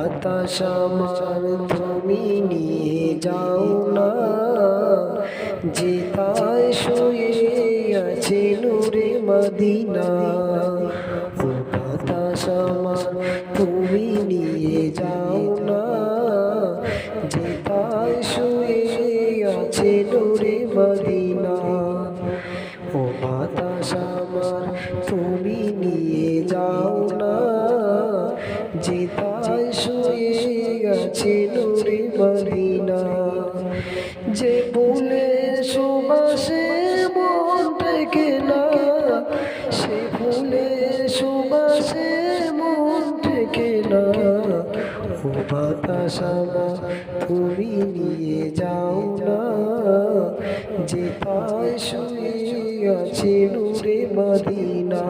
বাতাস আমার তুমি নিয়ে যাও না, যেথায় শুয়ে আছে নূরে মদিনা। ও বাতাস আমার তুমি নিয়ে যাও না, যেথায় শুয়ে আছে নূরে মদিনা। ও বাতাস আমার তুমি নিয়ে যাও না, যেথায় শুয়ে আছে নূরে মদিনা। যে ফুলের সুবাসে মন টেকে না, সে ফুলের সুবাসে মন টেকে না। ও বাতাস আমার তুমি নিয়ে যাও না, যেথায় শুয়ে আছে নূরে মদিনা।